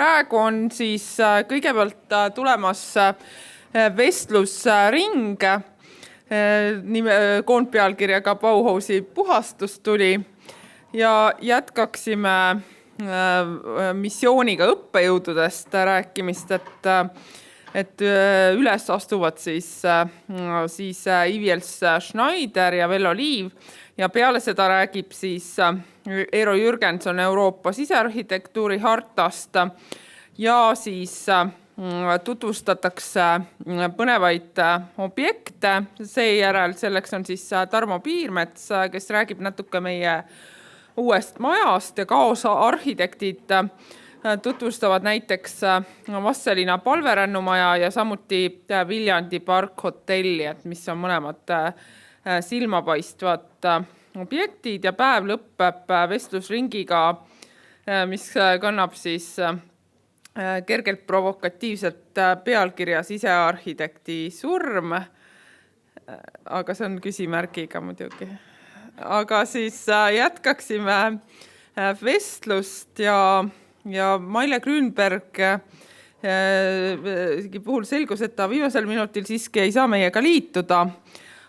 praegu on siis kõigepealt tulemas vestlusring koondpealkirjaga Bauhausi puhastus tuli ja jätkaksime missiooniga õppejõududest rääkimist, et üles astuvad siis Ivjels Schneider ja Vello Liiv ja peale seda räägib siis Eero Jürgenson Euroopa sisearhitektuuri hartast ja siis tutvustatakse põnevaid objekte. Seejärel selleks on siis Tarmo Piirmets, kes räägib natuke meie uuest majast ja kaosarhitektid tutvustavad näiteks Vastseliina palverännumaja ja samuti Viljandi Park hotelli, et mis on mõlemad silmapaistvad objektid ja päev lõpeb vestlusringiga, mis kannab siis kergelt provokatiivset pealkirja Sisearhitekti surm, aga see on küsimärgiga muidugi. Aga siis jätkaksime vestlust ja Maile Grünberg puhul selgus, et ta viimasel minutil siiski ei saa meiega liituda,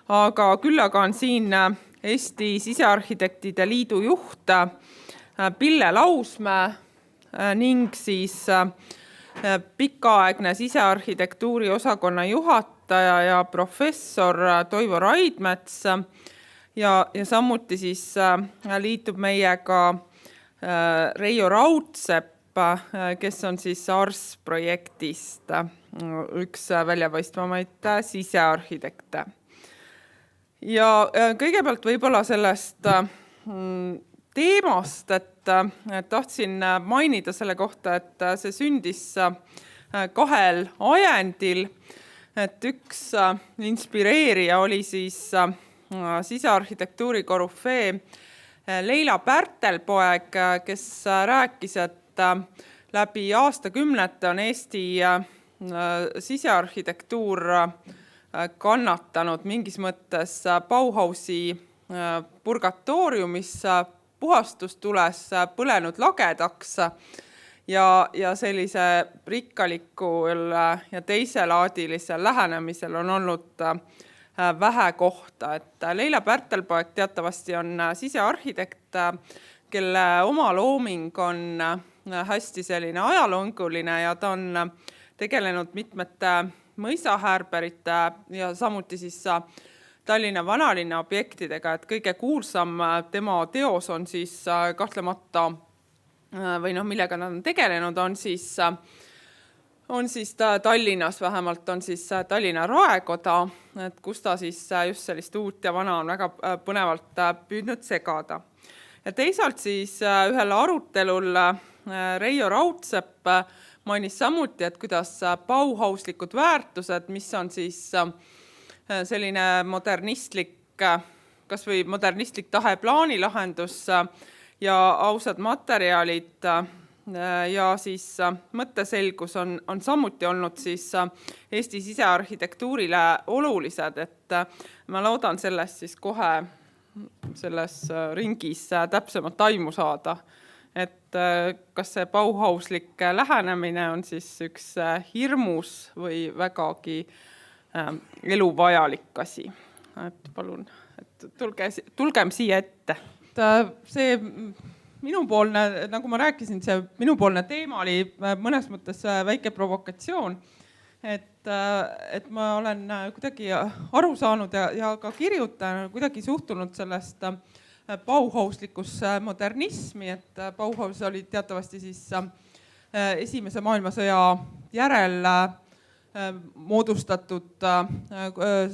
aga küll aga on siin Eesti Sisearhitektide Liidu juht Pille Lausmäe ning siis pikaaegne sisearhitektuuri osakonna juhataja ja professor Toivo Raidmets ja samuti siis liitub meiega Reijo Raudsepp, kes on siis Ars projektist üks väljapaistvamaid sisearhitekte. Ja kõigepealt võib-olla sellest teemast, et tahtsin mainida selle kohta, et see sündis kahel ajendil, et üks inspireerija oli siis sisearhitektuuri korüfee Leila Pärtelpoeg, kes rääkis, et läbi aastakümnete on Eesti sisearhitektuur kannatanud mingis mõttes Bauhausi purgatooriumis puhastustules põlenud lagedaks ja sellise rikkalikul ja teiselaadilisel lähenemisel on olnud vähe kohta. Et Leila Pärtelpoeg teatavasti on sisearhitekt, kelle oma looming on hästi selline ajalooline ja ta on tegelenud mitmete mõisahäärberite ja samuti siis Tallinna vanalinna objektidega, et kõige kuulsam tema teos on siis kahtlemata, või millega nad on tegelenud, on siis Tallinnas vähemalt on siis Tallinna Raekoda, et kus ta siis just sellist uut ja vana on väga põnevalt püüdnud segada. Ja teisalt siis ühel arutelul Reijo Raudsepp mainis samuti, et kuidas Bauhauslikud väärtused, mis on siis selline modernistlik, kas või modernistlik taheplaani lahendus ja ausad materjalid ja siis mõtteselgus on samuti olnud siis Eesti sisearhitektuurile olulised, et ma loodan sellest siis kohe selles ringis täpsemalt aimu saada, et kas see Bauhauslik lähenemine on siis üks hirmus või vägagi eluvajalik asi. Et palun, et tulgem siia ette. See minupoolne, nagu ma rääkisin, see minupoolne teema oli mõnes mõttes väike provokatsioon, et ma olen kuidagi aru saanud ja ka kirjutan kuidagi suhtunud sellest Bauhauslikus modernismi, et Bauhaus oli teatavasti siis Esimese maailmasõja järel moodustatud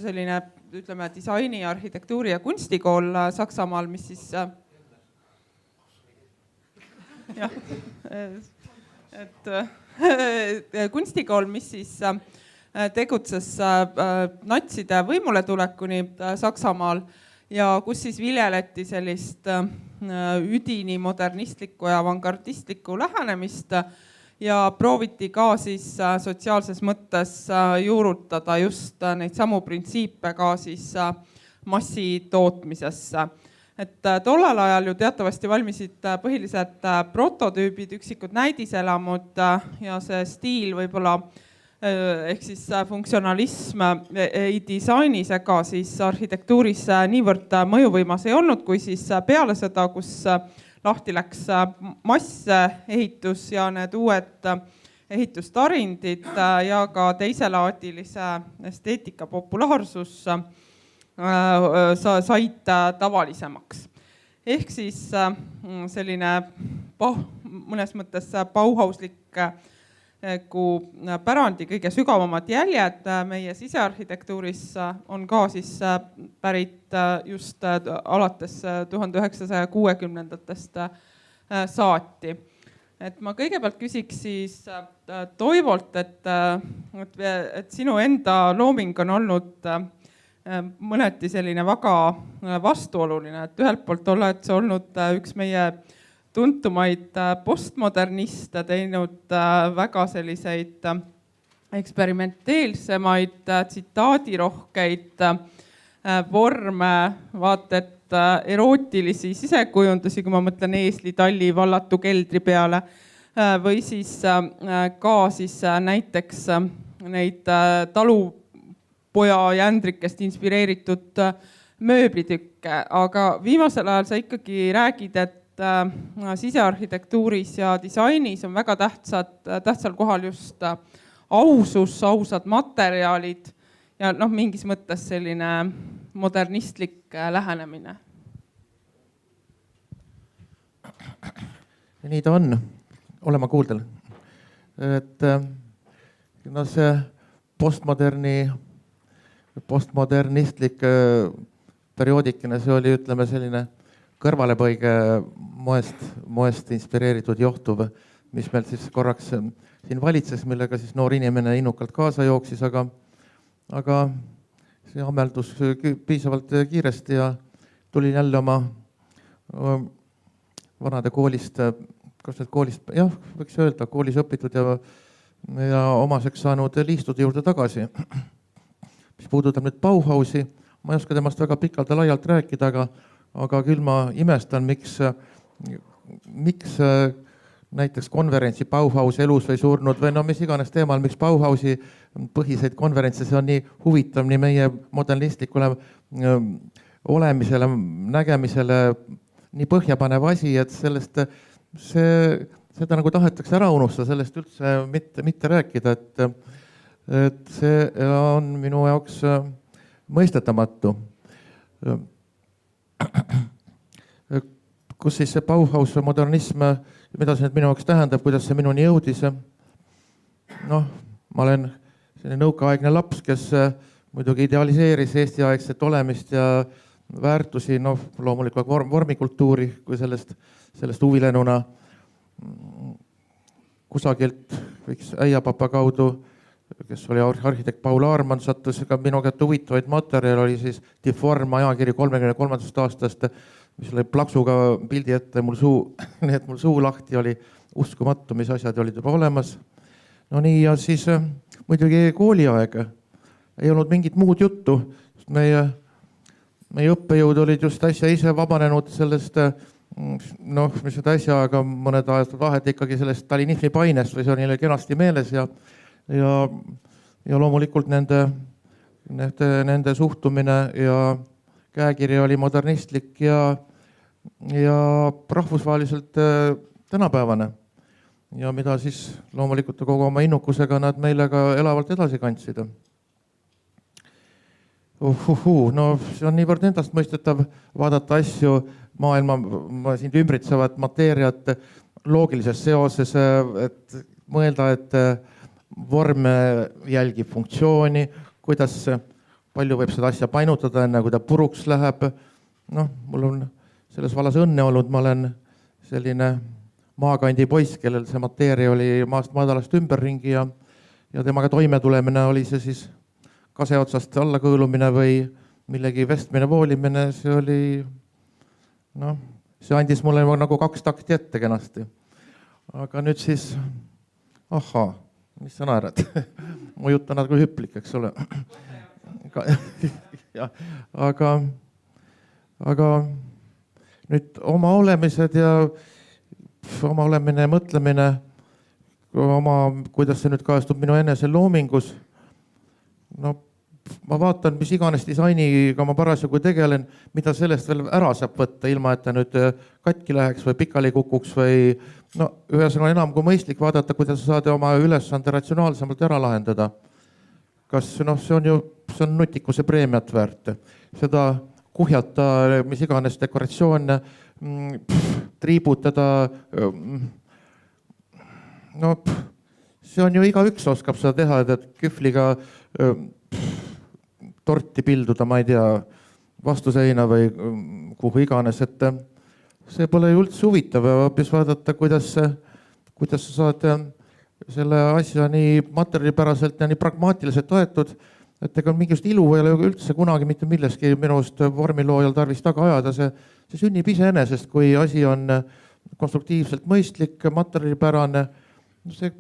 selline, ütleme, disaini, arhitektuuri ja kunstikool Saksamaal, mis siis kunstikool, mis siis tegutses natside võimuletulekuni Saksamaal ja kus siis viljeleti sellist üdini modernistlikku ja avangardistlikku lähenemist ja prooviti ka siis sotsiaalses mõttes juurutada just neid samu printsiipe ka siis massitootmisesse. et tollal ajal ju teatavasti valmisid põhilised prototüübid, üksikud näidiselamud ja see stiil võib-olla ehk siis funktsionalism ei disainis ega siis arhitektuuris niivõrd mõjuvõimas ei olnud, kui siis peale seda, kus lahti läks masseehitus ja need uued ehitustarindid ja ka teiselaadilise esteetika populaarsus said tavalisemaks. Ehk siis selline mõnes mõttes Bauhauslik pärandi kõige sügavamad jäljed meie sisearhitektuuris on ka siis pärit just alates 1960-ndatest saati. Et ma kõigepealt küsiks siis Toivolt, et sinu enda looming on olnud mõneti selline väga vastuoluline, et ühelt poolt oled sa olnud üks meie tuntumaid postmoderniste, teinud väga selliseid eksperimenteelsemaid, tsitaadirohkeid vorme, vaata et erootilisi sisekujundusi, kui ma mõtlen Eesli talli vallatu keldri peale, või siis ka siis näiteks neid talupoja jändrikest inspireeritud mööblitükke, aga viimasel ajal sa ikkagi räägid, et sisearhitektuuris ja disainis on väga tähtsal kohal just ausus, ausad materjalid ja mingis mõttes selline modernistlik lähenemine. Nii ta on, olema kuuldel. Et see postmodernistlik perioodikene, see oli, ütleme, selline kõrvalepõige moest inspireeritud johtuv, mis meil siis korraks siin valitses, millega siis noor inimene innukalt kaasa jooksis, aga see ameldus piisavalt kiiresti ja tulin jälle oma vanade koolist, jah, võiks öelda, koolis õpitud ja omaseks saanud liistude juurde tagasi. Mis puudutab nüüd Bauhausi, ma ei oska temast väga pikalt ja laialt rääkida, aga küll ma imestan, miks näiteks konverentsi Bauhaus elus või surnud või mis iganes teemal, miks Bauhausi põhiseid konverentse, see on nii huvitav nii meie modernistlikule olemisele, nägemisele, nii põhjapanev asi, et seda nagu tahetakse ära unustada, sellest üldse mitte rääkida, et see on minu jaoks mõistetamatu. Kus siis see Bauhaus modernism, mida see nüüd minu jaoks tähendab, kuidas see minuni jõudis. Ma olen selline nõukaaegne laps, kes muidugi idealiseeris Eesti-aegset olemist ja väärtusi, loomulikult vormikultuuri, kui sellest huvilenuna kusagilt võiks äiapapa kaudu, kes oli arhitekt Paul Aarman, sattus ka minu kätte huvitavaid materjal, oli siis Deform ajakiri 33. aastast, mis oli plaksuga pildi ette mul suu lahti oli, uskumatu, mis asjad olid juba olemas. No nii, ja siis muidugi kooliaeg. Ei olnud mingit muud juttu. Meie õppejõud olid just äsja ise vabanenud sellest, mis seda äsja, aga mõned ajad vahet ikkagi sellest stalinismi painest või see on neile kenasti meeles ja loomulikult nende suhtumine ja käekiri oli modernistlik ja rahvusvaheliselt tänapäevane. Ja mida siis loomulikult kogu oma innukusega nad meile ka elavalt edasi kandsid. See on niivõrd endastmõistetav vaadata asju maailma sind ümbritsevat mateeriat loogilises seoses, et mõelda, et vorm jälgib funktsiooni, kuidas palju võib seda asja painutada, enne kui ta puruks läheb. Mul on selles vallas õnne olnud, ma olen selline maakandi poiss, kellel see mateeria oli maast madalast ümberringi ja temaga toime tulemine oli see siis kaseotsast alla kõõlumine või millegi vestmine, voolimine, see oli, see andis mulle nagu 2 takti ette kenasti. Aga nüüd siis, mis sa naerad? Mu jutt on natuke hüplik, eks ole. Aga nüüd oma olemised ja oma olemine ja mõtlemine, kuidas see nüüd kajastub minu enese loomingus. No ma vaatan, mis iganes disainiga ma parasjagu tegelen, mida sellest veel ära saab võtta, ilma et ta nüüd katki läheks või pikali kukuks või no ühesõnaga enam kui mõistlik vaadata, kuidas sa saad oma ülesande ratsionaalsemalt ära lahendada. Kas see on nutikuse preemiat väärt. Seda kuhjata, mis iganes dekoratsioone, triibutada. No see on ju igaüks oskab seda teha, et kühvliga torti pilduda, ma ei tea, vastu seina või kuhu iganes, et see pole ju üldse huvitav ja hoopis vaadata, kuidas sa saad selle asja nii materjalipäraselt ja nii pragmaatiliselt toetud, et ega mingisugust ilu ei ole üldse kunagi mitte milleski minust vormiloojal tarvis taga ajada, see sünnib iseenesest, kui asi on konstruktiivselt mõistlik, materjalipärane, see,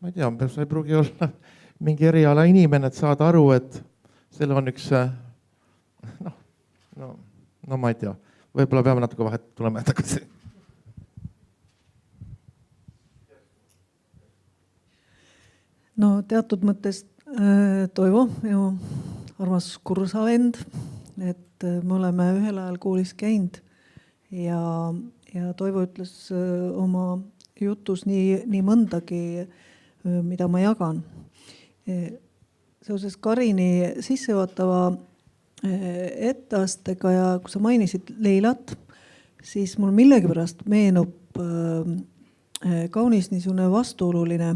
ma ei tea, sa ei pruugi olla mingi eriala inimene, et saada aru, et selle on üks, no ma ei tea, võib-olla peame natuke vahet tulema tagasi. No teatud mõttes Toivo, minu armas kursavend, et me oleme ühel ajal koolis käinud ja Toivo ütles oma jutus nii mõndagi, mida ma jagan. Seoses Karini sissejuhatava etteastega ja kui sa mainisid Leilat, siis mul millegipärast meenub kaunis niisugune vastuoluline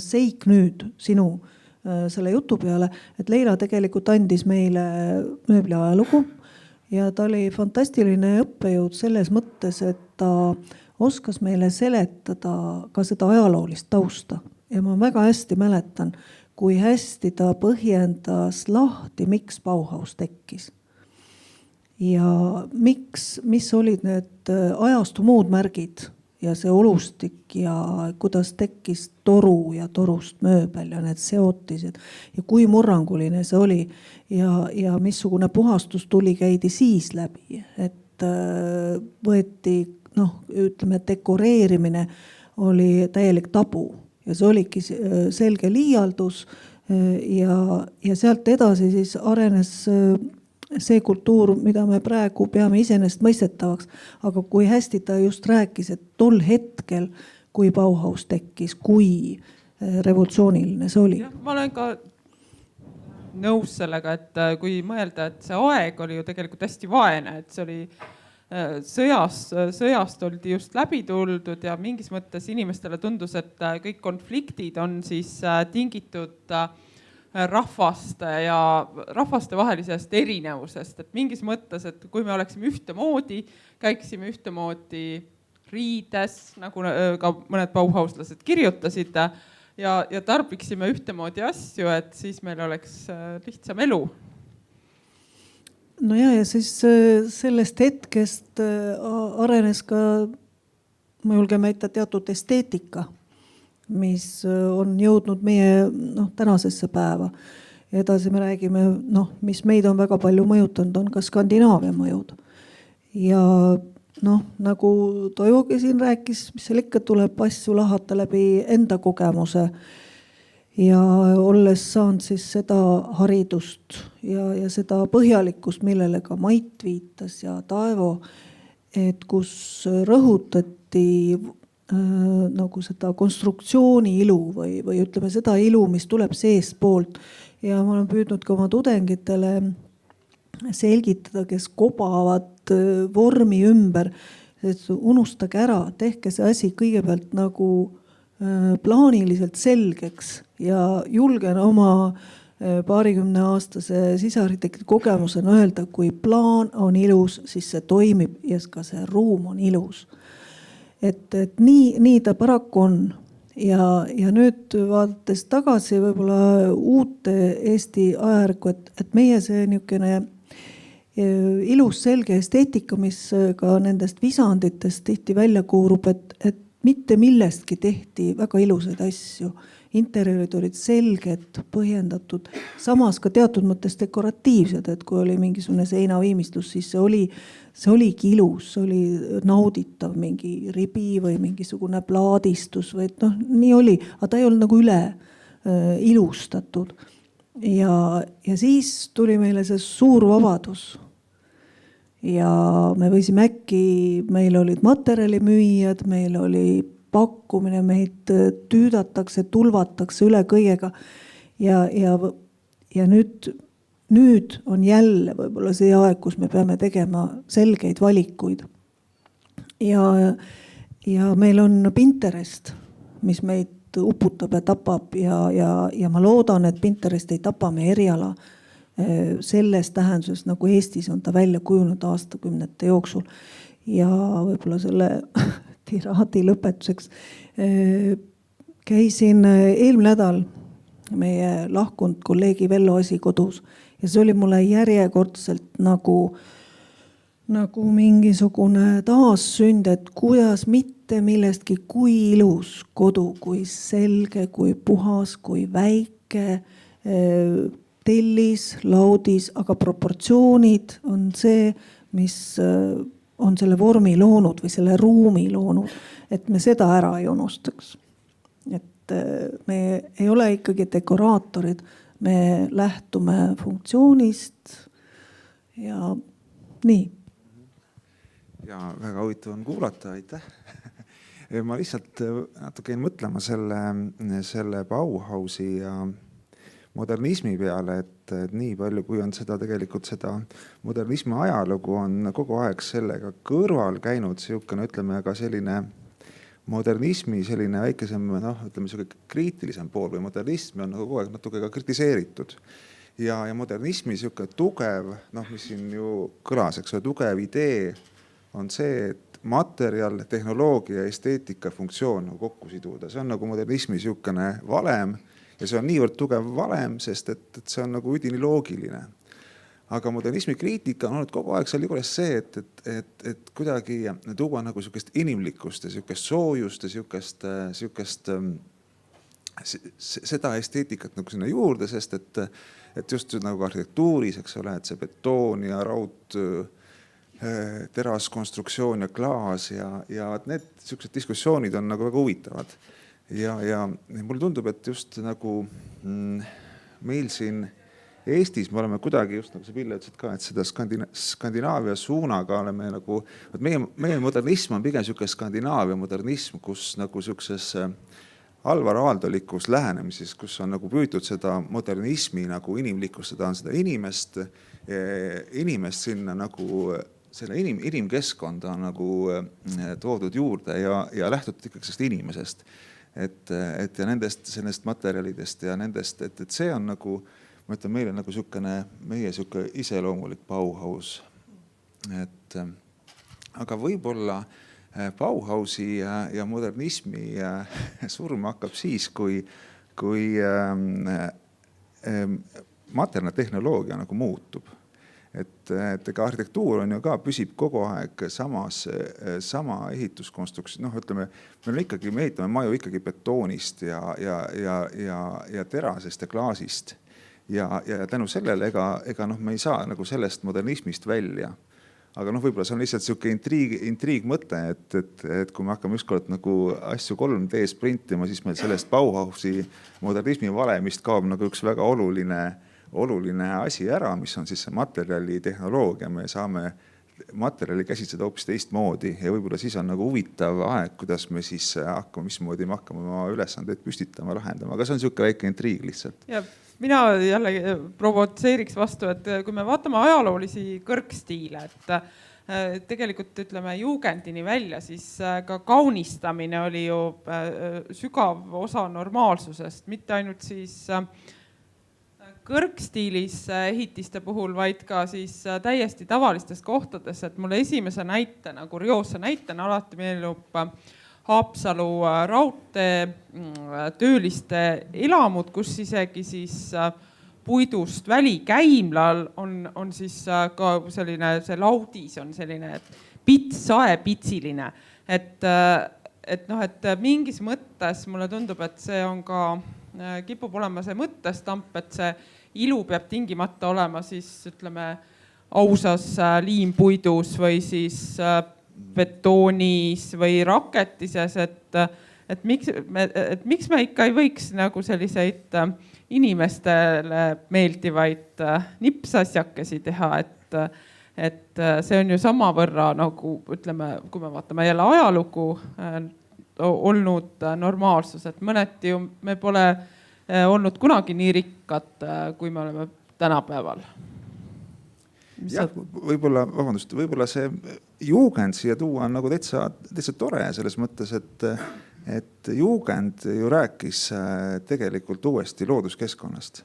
seik nüüd sinu selle jutu peale, et Leila tegelikult andis meile mööbli ajalugu ja ta oli fantastiline õppejõud selles mõttes, et ta oskas meile seletada ka seda ajaloolist tausta. Ja ma väga hästi mäletan, kui hästi ta põhjendas lahti, miks Bauhaus tekkis. Ja mis olid need ajastu muud märgid ja see olustik ja kuidas tekkis toru ja torust mööbel ja need seotised ja kui murranguline see oli ja missugune puhastustuli käidi siis läbi, et võeti, ütleme, dekoreerimine oli täielik tabu ja see oligi selge liialdus ja sealt edasi siis arenes see kultuur, mida me praegu peame iseenesest mõistetavaks, aga kui hästi ta just rääkis, et tol hetkel, kui Bauhaus tekkis, kui revolutsiooniline see oli. Ma olen ka nõus sellega, et kui mõelda, et see aeg oli ju tegelikult hästi vaene, et see oli sõjast oldi just läbi tuldud ja mingis mõttes inimestele tundus, et kõik konfliktid on siis tingitud rahvaste vahelisest erinevusest, et mingis mõttes, et kui me oleksime ühtemoodi, käiksime ühtemoodi riides, nagu ka mõned bauhauslased kirjutasid ja tarbiksime ühtemoodi asju, et siis meil oleks lihtsam elu. No ja siis sellest hetkest arenes ka, ma julgen väita, teatud esteetika, mis on jõudnud meie tänasesse päeva. Edasi me räägime, mis meid on väga palju mõjutanud, on ka Skandinaavia mõjud. Ja nagu Toivogi siin rääkis, mis seal ikka tuleb asju lahata läbi enda kogemuse ja olles saanud siis seda haridust ja seda põhjalikkust, millele ka Mait viitas ja Taevo, et kus rõhutati nagu seda konstruktsiooni ilu või ütleme seda ilu, mis tuleb seestpoolt. Ja ma olen püüdnud ka oma tudengitele selgitada, kes kobavad vormi ümber, et unustage ära, tehke see asi kõigepealt nagu plaaniliselt selgeks ja julgen oma 20-aastase sisearhitekti kogemusena öelda, kui plaan on ilus, siis see toimib ja ka see ruum on ilus. Et nii ta paraku on. Ja nüüd vaadates tagasi võib-olla uute Eesti ajärgu, et meie see niisugune ilus selge esteetika, mis ka nendest visanditest tihti välja kuurub, et mitte millestki tehti väga ilusaid asju. Interjöörid olid selged, põhjendatud, samas ka teatud mõttes dekoratiivsed, et kui oli mingisugune seinaviimistlus, siis see oligi ilus, see oli nauditav mingi ribi või mingisugune plaadistus või nii oli, aga ta ei olnud nagu üle ilustatud. Ja siis tuli meile see suur vabadus. Ja me võisime meil olid materjalimüüjad, meil oli pakkumine, meid tüüdatakse, tulvatakse üle kõigega. Ja nüüd on jälle võib-olla see aeg, kus me peame tegema selgeid valikuid. Ja meil on Pinterest, mis meid uputab ja tapab ja ma loodan, et Pinterest ei tapa meie eriala selles tähenduses, nagu Eestis on ta välja kujunud aastakümnete jooksul. Ja võib-olla selle tiraadi lõpetuseks käisin eelmine nädal meie lahkunud kolleegi Vello Asi kodus ja see oli mulle järjekordselt nagu mingisugune taassünd, et kuidas mitte millestki, kui ilus kodu, kui selge, kui puhas, kui väike, tellis, laudis, aga proportsioonid on see, mis on selle vormi loonud või selle ruumi loonud, et me seda ära ei unustaks. Et me ei ole ikkagi dekoraatorid, me lähtume funktsioonist ja nii. Ja väga huvitav on kuulata, aitäh. Ma lihtsalt natuke jäin mõtlema selle Bauhausi ja modernismi peale, et nii palju, kui on seda tegelikult seda modernismi ajalugu on kogu aeg sellega kõrval käinud siukene, ütleme, aga selline modernismi selline väikesem, ütleme, kriitilisem pool või modernismi on kogu aeg natuke ka kritiseeritud. Ja modernismi siuke tugev, mis siin ju kõlas, eks ole, tugev idee on see, et materjal, tehnoloogia, esteetika funktsioon kokku siduda. See on nagu modernismi siukene valem. Ja see on niivõrd tugev valem, sest et see on nagu üdini loogiline. Aga modernismi kriitika on olnud kogu aeg seal juures see, et kuidagi tuua nagu siukest inimlikkust ja siukest soojust ja siukest seda esteetikat nagu sinna juurde, sest et just nagu arhitektuuris, eks ole, et see betoon ja raud, teraskonstruktsioon ja klaas ja need siuksed diskussioonid on nagu väga huvitavad. Ja mulle tundub, et just nagu meil siin Eestis me oleme kuidagi just nagu see Pille ütlesid ka, et seda Skandinaavia suunaga oleme nagu, meie modernism on pigem siuke Skandinaavia modernism, kus nagu siukses Alvar Aaldolikus lähenemises, kus on nagu püütud seda modernismi nagu inimlikkust, seda on seda inimest sinna nagu selle inimkeskkonda on nagu toodud juurde ja lähtutud ikkagi sellest inimesest. Et ja sellest materjalidest ja nendest, et see on nagu, ma ütlen, meile nagu meie siuke iseloomulik Bauhaus. Aga võib-olla Bauhausi ja modernismi surm hakkab siis, kui materjaltehnoloogia nagu muutub. Et ega arhitektuur on ju ka püsib kogu aeg sama ehituskonstruktsioon. Ütleme, me ehitame maju ikkagi betoonist ja terasest ja klaasist. Ja tänu sellele ega me ei saa nagu sellest modernismist välja. Aga võib-olla see on lihtsalt siuke intriig mõte, et kui me hakkame ükskord nagu asju 3D-s printima, siis meil sellest Bauhausi modernismi valemist kaob nagu üks väga oluline asi ära, mis on siis see materjali tehnoloogia. Me saame materjali käsitleda hoopis teistmoodi ja võib-olla siis on nagu huvitav aeg, kuidas me siis mismoodi me hakkame oma ülesandeid püstitama, lahendama. Aga see on siuke väike intriig lihtsalt. Ja mina jälle provotseeriks vastu, et kui me vaatame ajaloolisi kõrgstiile, et tegelikult ütleme juugendini välja, siis ka kaunistamine oli ju sügav osa normaalsusest, mitte ainult siis kõrgstiilis ehitiste puhul, vaid ka siis täiesti tavalistes kohtades, et mulle esimese näitena, kurioosse näitena alati meelub Haapsalu raudtee tööliste elamud, kus isegi siis puidust välikäimlal on siis ka selline, see laudis on selline saepitsiline, et et mingis mõttes mulle tundub, et see on ka, kipub olema see mõttestamp, et see ilu peab tingimata olema siis ütleme ausas liimpuidus või siis betoonis või raketises, et miks me ikka ei võiks nagu selliseid inimestele meeldivaid nipsasjakesi teha, et see on ju samavõrra nagu ütleme, kui me vaatame jälle ajalugu olnud normaalsus, et mõneti ju me pole olnud kunagi nii rikkad, kui me oleme tänapäeval. Jah, võib-olla see juugend siia tuua on nagu täitsa tore selles mõttes, et juugend ju rääkis tegelikult uuesti looduskeskkonnast.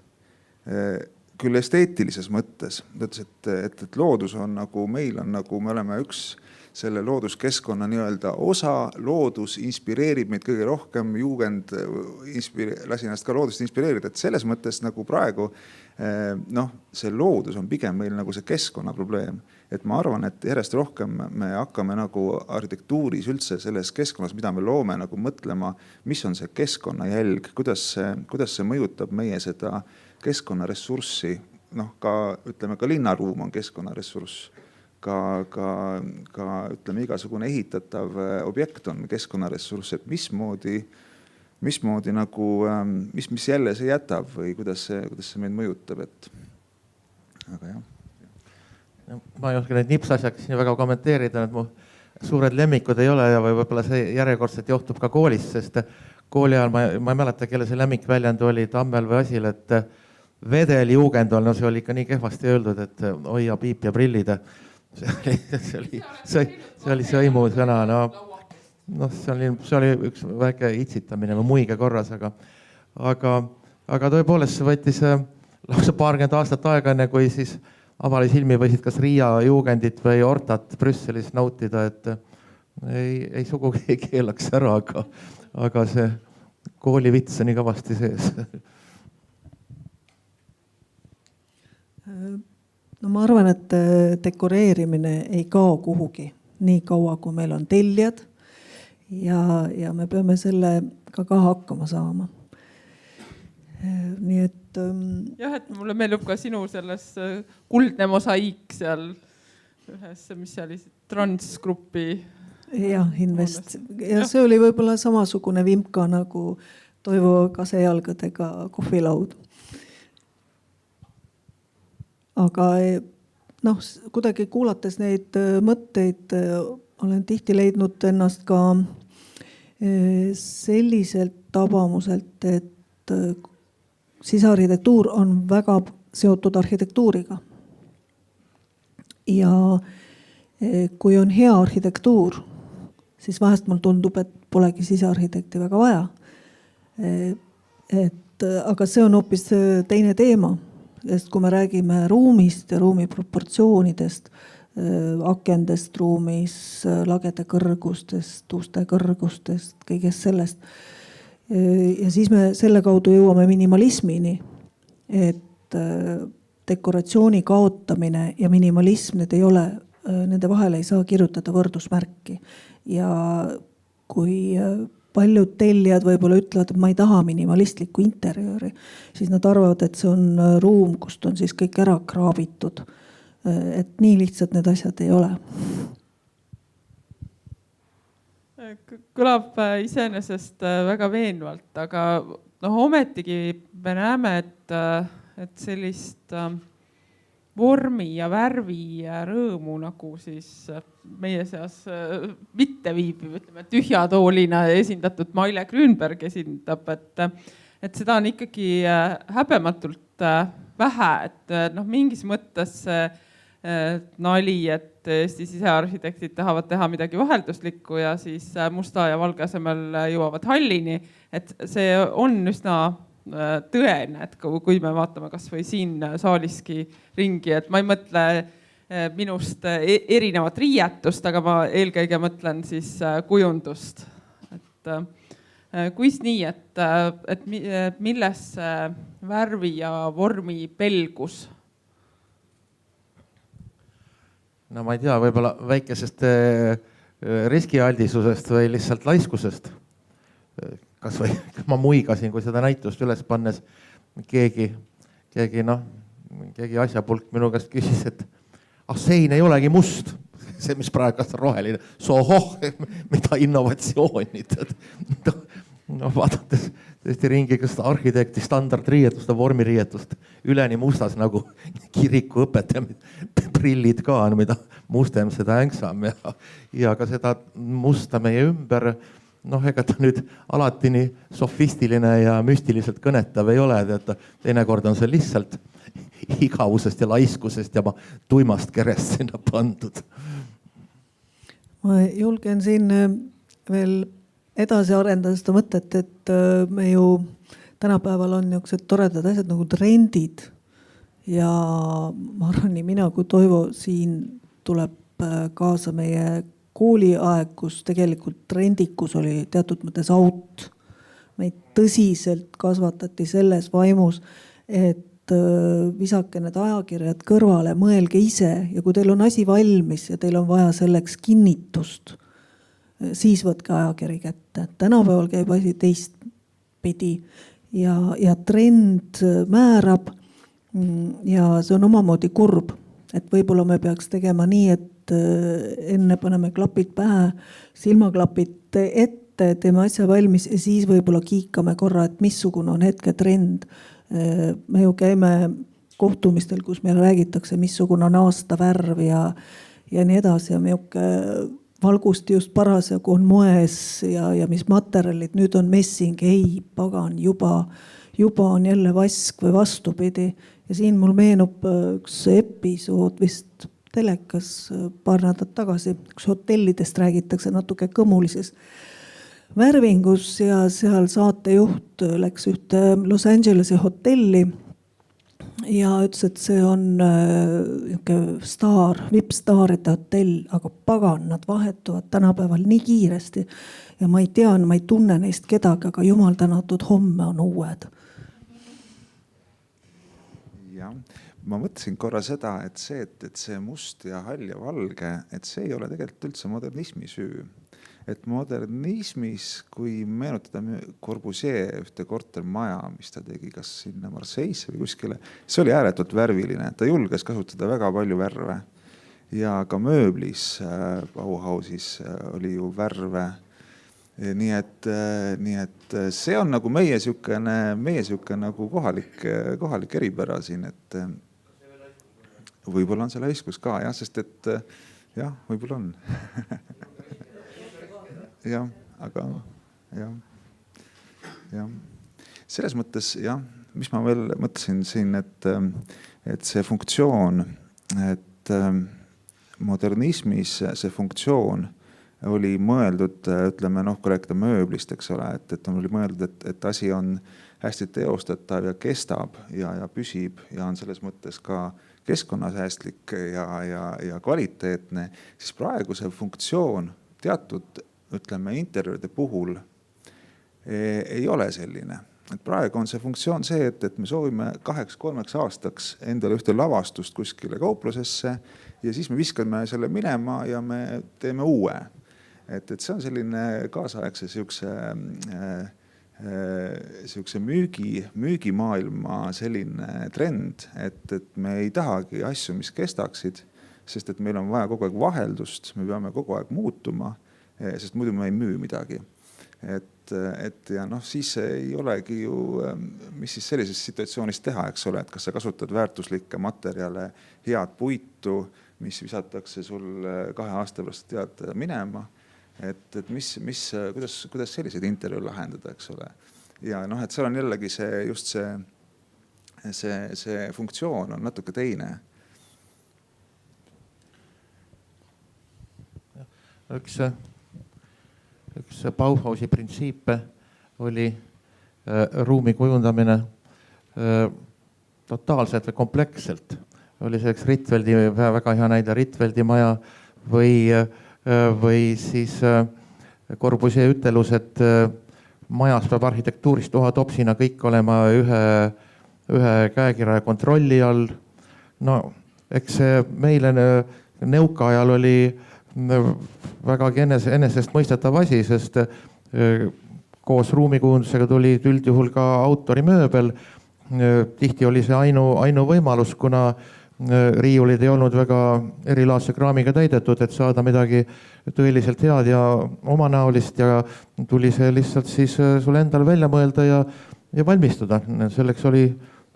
Küll esteetilises mõttes, et loodu on nagu, meil on nagu, me oleme üks selle looduskeskkonna nii-öelda osa, loodus inspireerib meid kõige rohkem, juugend lasi ennast ka loodust inspireerida, et selles mõttes nagu praegu see loodus on pigem meil nagu see keskkonna probleem. Et ma arvan, et järjest rohkem me hakkame nagu arhitektuuris üldse selles keskkonnas, mida me loome, nagu mõtlema, mis on see keskkonna jälg, kuidas see mõjutab meie seda keskkonnaressurssi, ka ütleme, ka linnaruum on keskkonnaressurss, ka ütleme, igasugune ehitatav objekt on keskkonnaressurss, et mismoodi nagu, mis jälle see jätab või kuidas see meid mõjutab, et aga jah. Ma ei oska neid nipsasjaks väga kommenteerida, et mu suured lemmikud ei ole ja võib-olla see järjekordselt johtub ka koolis, sest kooli ajal ma ei mäleta, kelle see lemmikväljend oli, Tammel või Asil, et vedeljuugend on, see oli ikka nii kehvasti öeldud, et hoia piip ja prillid. See oli sõimu sõna, see oli üks väike itsitamine või muige korras, aga tõepoolest see võttis lausa 20 aastat aega, enne kui siis avali silmi võisid kas Riia juugendit või Ortat Brüsselis nautida, et ei sugugi ei keelaks ära, aga see koolivits on nii kõvasti sees. No ma arvan, et dekoreerimine ei kao kuhugi nii kaua, kui meil on tellijad ja me peame selle ka hakkama saama. Nii et jah, et mulle meeldib ka sinu selles kuldne mosaiik seal ühes, mis seal Transgrupi. Jah, Invest. Ja see oli võib-olla samasugune vimka nagu Toivo kasejalgadega kohvilaud. Aga kuidagi kuulates neid mõtteid olen tihti leidnud ennast ka selliselt tabamuselt, et sisearhitektuur on väga seotud arhitektuuriga. Ja kui on hea arhitektuur, siis vahest mul tundub, et polegi sisearhitekti väga vaja. Aga see on hoopis teine teema. Sest kui me räägime ruumist ja ruumi proportsioonidest, akendest ruumis, lagede kõrgustest, uste kõrgustest, kõigest sellest. Ja siis me selle kaudu jõuame minimalismini, et dekoratsiooni kaotamine ja minimalism, nende vahele ei saa kirjutada võrdusmärki. Ja kui paljud tellijad võib-olla ütlevad, et ma ei taha minimalistlikku interjööri, siis nad arvavad, et see on ruum, kust on siis kõik ära kraabitud. Et nii lihtsalt need asjad ei ole. Kõlab iseenesest väga veenvalt, aga ometigi me näeme, et sellist vormi ja värvi ja rõõmu nagu siis meie seas mitte viibib, ütleme, tühjatoolina esindatud Maile Grünberg esindab, et seda on ikkagi häbematult vähe, et mingis mõttes nali, et Eesti sisearhitektid tahavad teha midagi vahelduslikku ja siis musta ja valge asemel jõuavad hallini, et see on üsna tõene, et kui me vaatame kas või siin saaliski ringi, et ma ei mõtle minust erinevat riietust, aga ma eelkõige mõtlen siis kujundust. Kuis nii, et milles värvi ja vormi pelgus? No ma ei tea, võib-olla väikesest riskialdisusest või lihtsalt laiskusest. Kas või ma muigasin, kui seda näitust üles pannes keegi asjapulk minu käest küsis, et sein ei olegi must, see, mis praegu on roheline, sohoh, mida innovatsiooni. No vaadates tõesti ringi, kas arhitekti standardriietust ja vormiriietust üleni mustas nagu kiriku õpetajad, prillid ka on, mida mustem, seda änksam ja ka seda musta meie ümber. Ega ta nüüd alati nii sofistiline ja müstiliselt kõnetav ei ole, et teinekord on see lihtsalt igavusest ja laiskusest ja tuimast kerest sinna pandud. Ma julgen siin veel edasi arendada seda mõtet, et me ju tänapäeval on niisugused toredad asjad nagu trendid ja ma arvan, nii mina kui Toivo siin tuleb kaasa meie kooliaeg, kus tegelikult trendikus oli teatud mõttes aut. Meid tõsiselt kasvatati selles vaimus, et visake need ajakirjad kõrvale, mõelge ise ja kui teil on asi valmis ja teil on vaja selleks kinnitust, siis võtke ajakiri kätte. Tänapäeval käib asi teistpidi ja trend määrab ja see on omamoodi kurb, et võib-olla me peaks tegema nii, et enne paneme klapid pähe, silmaklapid ette, teeme asja valmis ja siis võib-olla kiikame korra, et missugune on hetke trend. Me ju käime kohtumistel, kus meil räägitakse, missugune on aasta värv ja nii edasi ja meiuke valgust just parasjagu on moes ja mis materjalid, nüüd on messing, ei pagan, juba on jälle vask või vastupidi. Ja siin mul meenub üks episood vist telekas paar nädalat tagasi, kus hotellidest räägitakse natuke kõmulises värvingus ja seal saatejuht läks ühte Los Angelesi hotelli ja ütles, et see on VIP-staaride hotell, aga pagan, nad vahetuvad tänapäeval nii kiiresti ja ma ei tunne neist kedagi, aga jumal tänatud, homme on uued. Jah. Ma mõtlesin korra seda, et see must ja hall ja valge, et see ei ole tegelikult üldse modernismi süü. Et modernismis, kui meenutada Corbusier ühte kortermaja, mis ta tegi kas sinna Marseille'sse või kuskile, see oli ääretult värviline. Ta julges kasutada väga palju värve. Ja ka mööblis Bauhausis oli ju värve. Nii et see on nagu meie nagu kohalik eripära siin, et võib-olla on see laiskus ka, jah, sest et jah, võib-olla on. jah, aga jah. Selles mõttes, jah, mis ma veel mõtlesin siin, et see funktsioon, et modernismis see funktsioon oli mõeldud, ütleme, kui rääkida mööblist, eks ole, et oli mõeldud, et asi on hästi teostatav ja kestab ja püsib ja on selles mõttes ka keskkonnasäästlik ja kvaliteetne, siis praegu see funktsioon teatud, ütleme, interjööride puhul ei ole selline. Et praegu on see funktsioon see, et me soovime 2-3 aastaks endale ühte lavastust kuskile kauplusesse ja siis me viskame selle minema ja me teeme uue. Et see on selline kaasaegse siukse müügimaailma selline trend, et me ei tahagi asju, mis kestaksid, sest et meil on vaja kogu aeg vaheldust, me peame kogu aeg muutuma, sest muidu me ei müü midagi. Et ja siis ei olegi ju, mis siis sellises situatsioonis teha, eks ole, et kas sa kasutad väärtuslikke materjale, head puitu, mis visatakse sul 2 aasta pärast tead minema, et kuidas selliseid intervjuud lahendada, eks ole. Ja et seal on jällegi see funktsioon on natuke teine. Üks Bauhausi printsiipe oli ruumi kujundamine totaalselt või kompleksselt. Oli selleks Ritveldi, väga hea näide Ritveldi maja või siis Corbusier ütelus, et majas peab arhitektuurist topsina kõik olema ühe käekirja kontrolli all. No eks meile nõukaajal oli vägagi enesestmõistetav asi, sest koos ruumikujundusega tuli üldjuhul ka autorimööbel. Tihti oli see ainu võimalus, kuna riiulid ei olnud väga erilaadse kraamiga täidetud, et saada midagi tõeliselt head ja omanäolist ja tuli see lihtsalt siis sul endal välja mõelda ja valmistada. Selleks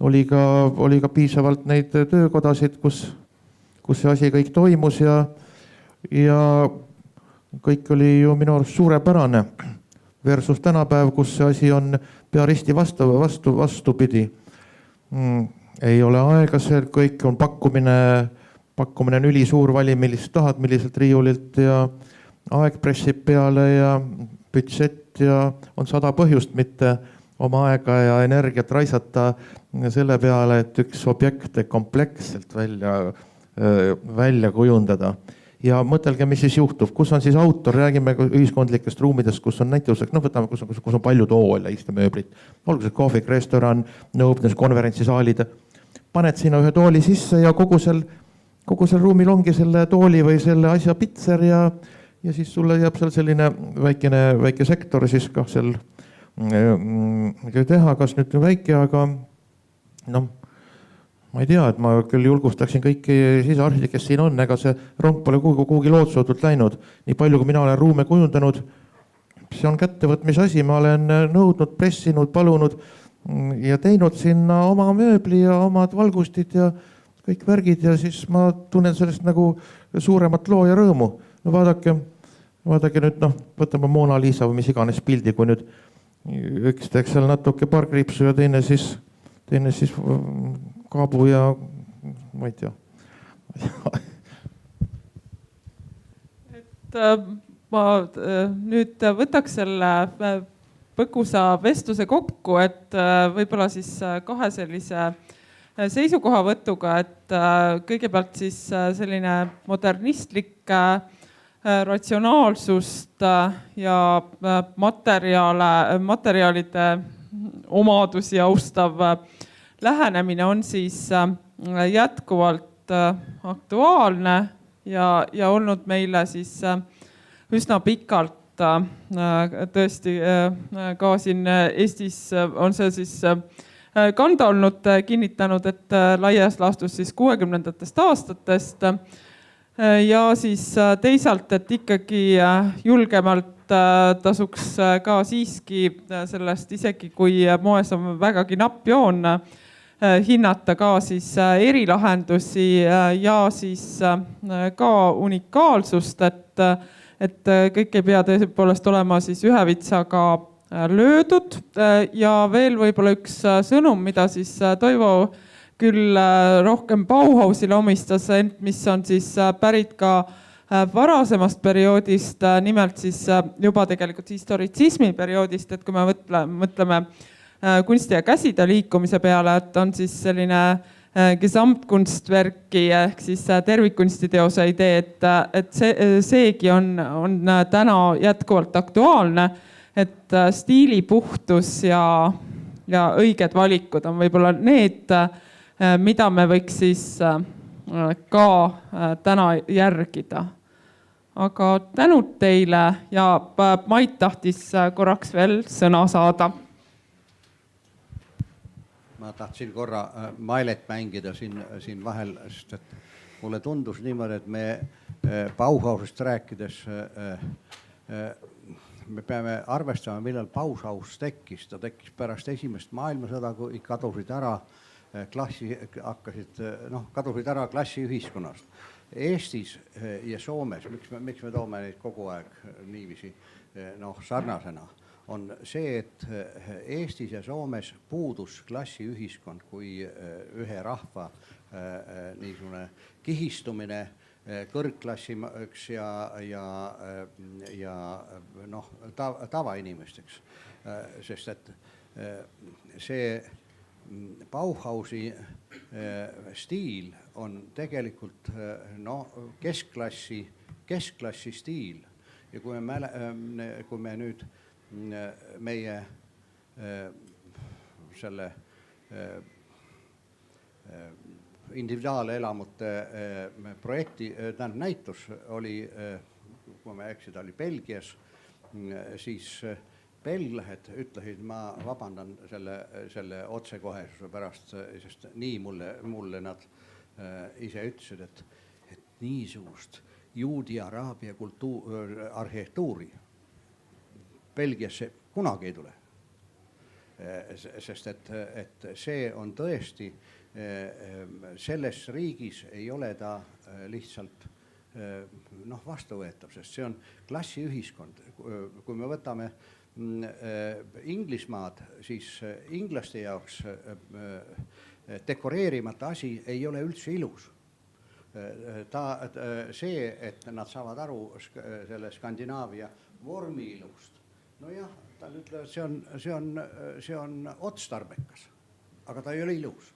oli ka piisavalt neid töökodasid, kus see asi kõik toimus ja kõik oli ju minu arust suurepärane versus tänapäev, kus see asi on pea risti vastupidi. Ei ole aega, see kõik on pakkumine on ülisuur, vali millist tahad, milliselt riiulilt ja aeg pressib peale ja büdžett ja on 100 põhjust mitte oma aega ja energiat raisata selle peale, et üks objekte kompleksselt välja kujundada. Ja mõtelge, mis siis juhtub, kus on siis autor, räägime ühiskondlikest ruumidest, kus on näituseks, võtame, kus on palju toole, istemööblit, olgu see kohvik, restoran, nõupidus, konverentsisaalid. Paned sinna ühe tooli sisse ja kogu sel ruumil ongi selle tooli või selle asja pitser ja siis sulle jääb seal selline väike sektor siis ka seal teha, kas nüüd väike, aga ma ei tea, et ma küll julgustaksin kõiki sisearhitektid, kes siin on, ega see rong pole kuhugi lootusetult läinud. Nii palju, kui mina olen ruume kujundanud, see on kättevõtmise asi, ma olen nõudnud, pressinud, palunud ja teinud sinna oma mööbli ja omad valgustid ja kõik värgid ja siis ma tunnen sellest nagu suuremat loo ja rõõmu. No vaadake nüüd, võtame Mona Lisa või mis iganes pildi, kui nüüd üks teeks seal natuke paar kriipsu ja teine siis kaabu ja ma ei tea. Ma nüüd võtaks selle põgusa vestluse kokku, et võib-olla siis kahe sellise seisukohavõtuga, et kõigepealt siis selline modernistlik ratsionaalsust ja materjalide omadusi austav lähenemine on siis jätkuvalt aktuaalne ja olnud meile siis üsna pikalt tõesti ka siin Eestis on see siis kanda olnud kinnitanud, et laias laastus siis 60ndatest aastatest ja siis teisalt, et ikkagi julgemalt tasuks ka siiski sellest, isegi kui moes on vägagi napp joon, hinnata ka siis erilahendusi ja siis ka unikaalsust, et kõik ei pea tõepoolest olema siis ühe vitsaga löödud ja veel võib-olla üks sõnum, mida siis Toivo küll rohkem Bauhausile omistas, ent mis on siis pärit ka varasemast perioodist, nimelt siis juba tegelikult historitsismi perioodist, et kui me mõtleme kunsti ja käside liikumise peale, et on siis selline Gesamtkunstwerki ehk siis tervikkunstiteose idee, et seegi on täna jätkuvalt aktuaalne, et stiilipuhtus ja õiged valikud on võib-olla need, mida me võiks siis ka täna järgida. Aga tänud teile ja Mait tahtis korraks veel sõna saada. Ma tahtsin korra Mailet mängida siin vahel, sest et mulle tundus niimoodi, et me Bauhausist rääkides me peame arvestama, millal Bauhaus tekkis. Ta tekkis pärast esimest maailmasõda, kui kadusid ära klassiühiskonnast. Eestis ja Soomes, miks me toome neid kogu aeg niiviisi sarnasena, on see, et Eestis ja Soomes puudus klassiühiskond kui ühe rahva niisugune kihistumine kõrgklassiks ja tavainimesteks. Sest et see Bauhausi stiil on tegelikult keskklassi stiil. Ja kui me nüüd meie selle individuaalelamute projekti näitus oli kui ma ei eksi, ta oli Belgias, siis belglased ütlesid, ma vabandan selle otsekohesuse pärast, sest nii mulle nad ise ütlesid, et niisugust juudi araabia arhitektuuri Belgiasse kunagi ei tule. Sest et see on tõesti, selles riigis ei ole ta lihtsalt vastuvõetav, sest see on klassiühiskond. Kui me võtame Inglismaad, siis inglaste jaoks dekoreerimata asi ei ole üldse ilus. See, et nad saavad aru selle Skandinaavia vormi ilust, nojah, tal ütleb, see on otstarbekas, aga ta ei ole ilus,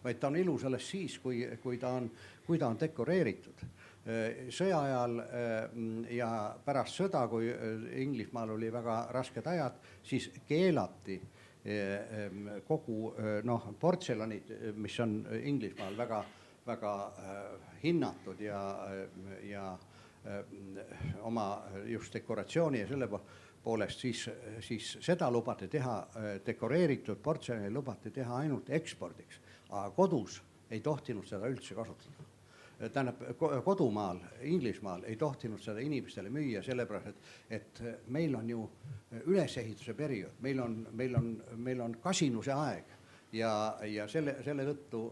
vaid ta on ilus alles siis, kui ta on dekoreeritud. Sõja ajal ja pärast sõda, kui Inglismaal oli väga rasked ajad, siis keelati kogu portselanid, mis on Inglismaal väga hinnatud ja oma just dekoratsiooni ja selle poolest, siis seda lubati teha, dekoreeritud portselani lubati teha ainult ekspordiks, aga kodus ei tohtinud seda üldse kasutada. Tähendab, kodumaal, Inglismaal ei tohtinud seda inimestele müüa, sellepärast, et meil on ju ülesehituse periood, meil on kasinuse aeg ja selle tõttu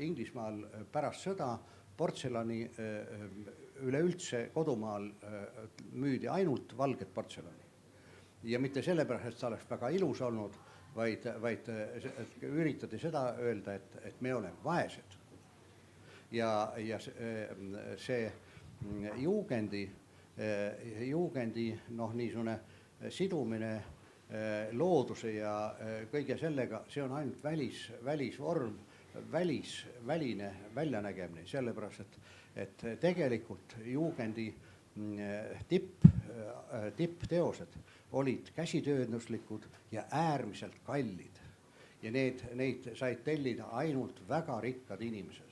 Inglismaal pärast sõda portselani üleüldse kodumaal müüdi ainult valget portselani. Ja mitte sellepärast, et see oleks väga ilus olnud, vaid üritati seda öelda, et me oleme vaesed. Ja see juugendi niisugune sidumine looduse ja kõige sellega, see on ainult välisvorm, väline väljanägemine, sellepärast, et tegelikult juugendi tippteosed olid käsitöönduslikud ja äärmiselt kallid. Ja neid said tellida ainult väga rikkad inimesed.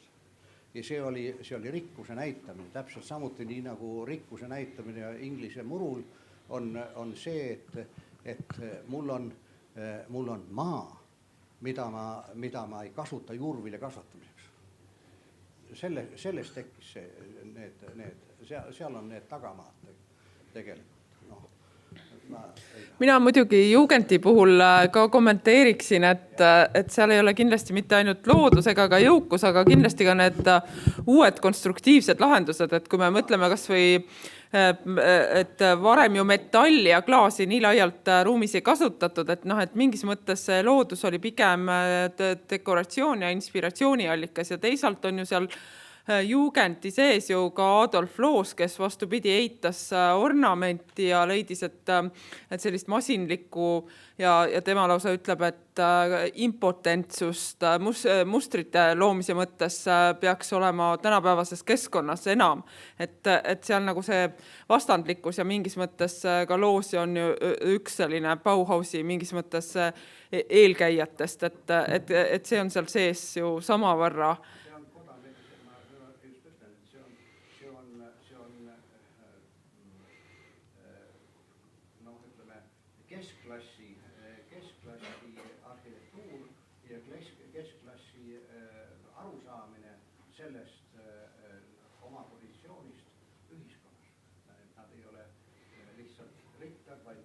Ja see oli rikkuse näitamine, täpselt samuti nii nagu rikkuse näitamine Inglise murul on see, et mul on maa, mida ma ei kasuta juurvilja kasvatamiseks. Sellest tekkis seal on need tagamaad tegelikult. Mina muidugi juugendi puhul ka kommenteeriksin, et seal ei ole kindlasti mitte ainult loodus ega ka jõukus, aga kindlasti ka need uued konstruktiivsed lahendused, et kui me mõtleme kas või, et varem ju metalli ja klaasi nii laialt ruumis ei kasutatud, et mingis mõttes see loodus oli pigem dekoratsioon ja inspiratsiooniallikas ja teisalt on ju seal juugendi sees ju ka Adolf Loos, kes vastupidi eitas ornamenti ja leidis, et sellist masinlikku ja tema lausa ütleb, et impotentsust mustrite loomise mõttes peaks olema tänapäevases keskkonnas enam. Et seal nagu see vastandlikkus ja mingis mõttes ka Loos on ju üks selline Bauhausi mingis mõttes eelkäijatest, et see on seal sees ju samavõrra. Keskklassi arhitektuur ja keskklassi arusaamine sellest oma positsioonist ühiskonnas. Nad ei ole lihtsalt rikkad, vaid